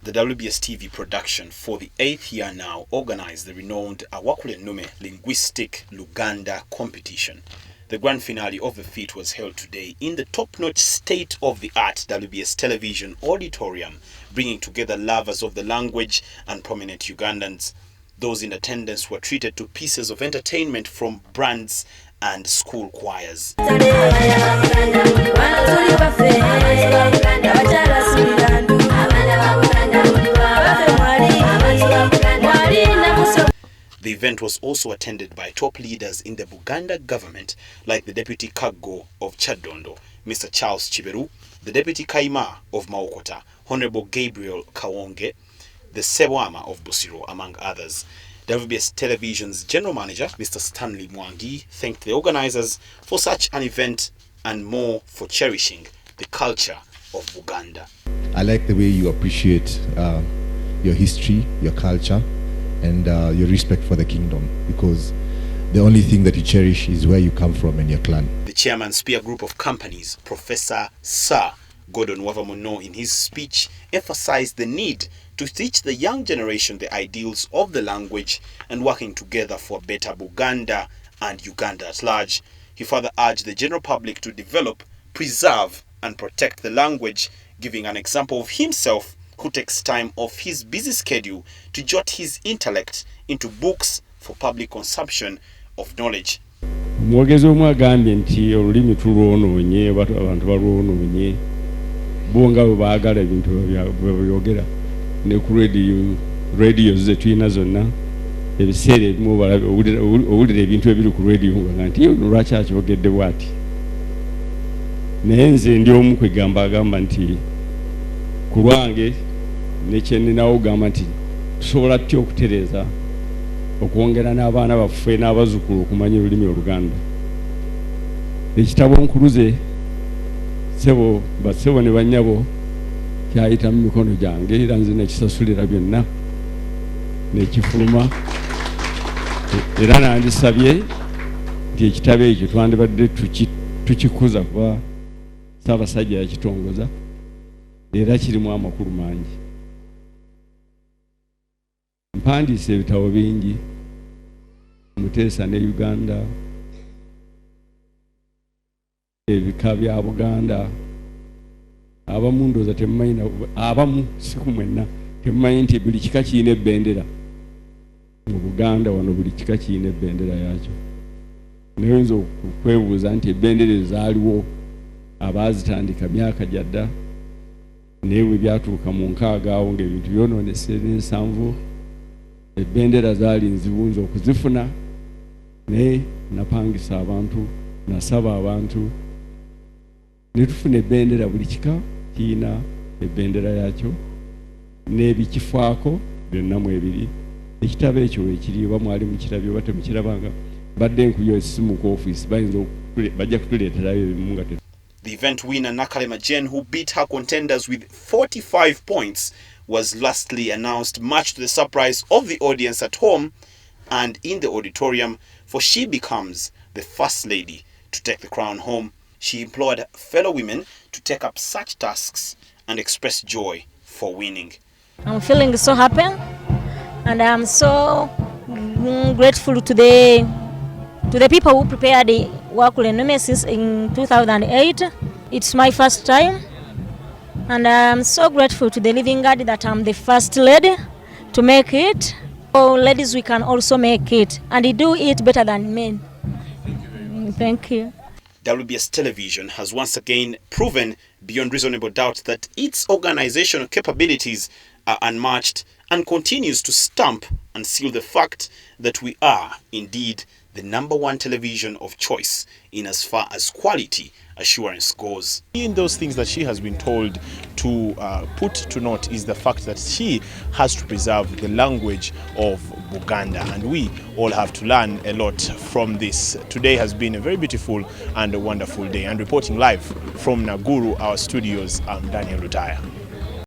The WBS TV production for the 8th year now organized the renowned Awakulenume linguistic Luganda competition. The grand finale of the feat was held today in the top-notch state-of-the-art WBS television auditorium, bringing together lovers of the language and prominent Ugandans. Those in attendance were treated to pieces of entertainment from bands and school choirs. The event was also attended by top leaders in the Buganda government, like the Deputy Kaggo of Chadondo, Mr. Charles Chiberu, the Deputy Kaima of Maokota, Honorable Gabriel Kawonge, the Sewama of Busiro, among others. WBS Television's General Manager, Mr. Stanley Mwangi, thanked the organizers for such an event and more for cherishing the culture of Buganda. I like the way you appreciate your history, your culture, and your respect for the kingdom, because the only thing that you cherish is where you come from and your clan. The chairman Spear Group of Companies, Professor Sir Gordon Wavamuno, in his speech emphasized the need to teach the young generation the ideals of the language and working together for better Buganda and Uganda at large. He further urged the general public to develop, preserve and protect the language, giving an example of himself who takes time off his busy schedule to jot his intellect into books for public consumption of knowledge. Mwogezi omwagambye nti olulimi tulwonoonye, abantu balwonoonye, bo nga bwe baagala ebintu byogera ne ku radio ze tulina zonna ebiseera ebimu owulira ebintu ebiri ku radio nga nti lwaki akyogedde bw'ati. Naye nze ndi omu kwegamba agamba nti ku lwange nekyeninawo ogamba nti tusobola tutya okutereeza okwongera n'abaana baffe n'abazzukulu okumanya olulimi Oluganda. Ekitabo nkuluze bassebo ne bannyabo kyayita mu mikono gyange era nze nekisasulira byonna nekifuluma, era nandisabye nti ekitabo ekyo twandibadde tukikuza kuba Ssaabasajja yakitongoza era kirimu amakulu mangi. Mpandiise ebitabo bingi Muteesa ne Uganda, ebika bya Buganda, abamu ndooza temumanyi, abamu si ku mwenna temumanyi nti buli kika kirina ebbendera mu Buganda. Wano buli kika kirina ebbendera yaakyo. Naye oyinza okwebuuza nti ebbendera ezaaliwo abaazitandika myaka gyadda, naye bwe byatuuka mu nkaaga awo ng'ebintu byonoonese n'ensanvu, ebbendera zaali nzibu okuzifuna, naye napangisa abantu, nasaba abantu ne tufuna ebbendera. Buli kika kirina ebbendera yaakyo n'ebikifaako byonna mu ebiri. Ekitabo ekyo weekiri oba mwali mukirabye oba temukirabanga, badde nkuyo essimu ku ofiisi bajja kutuleeterayo ebimu nga The event winner Nakalema Jen, who beat her contenders with 45 points, was lastly announced, much to the surprise of the audience at home and in the auditorium, for she becomes the first lady to take the crown home. She implored fellow women to take up such tasks and express joy for winning. I'm feeling so happy, and I'm so grateful to the people who prepared the Wakul'Enume since in 2008. It's my first time, and I'm so grateful to the living God that I'm the first lady to make it. Oh, ladies, we can also make it, and they do it better than men. Thank you. WBS Television has once again proven beyond reasonable doubt that its organizational capabilities are unmatched and continues to stamp and seal the fact that we are indeed the #1 television of choice in as far as quality assurance goes. In those things that she has been told to put to note is the fact that she has to preserve the language of Buganda, and we all have to learn a lot from this. Today has been a very beautiful and a wonderful day, and reporting live from Naguru, our studios, I'm Daniel Lutaaya.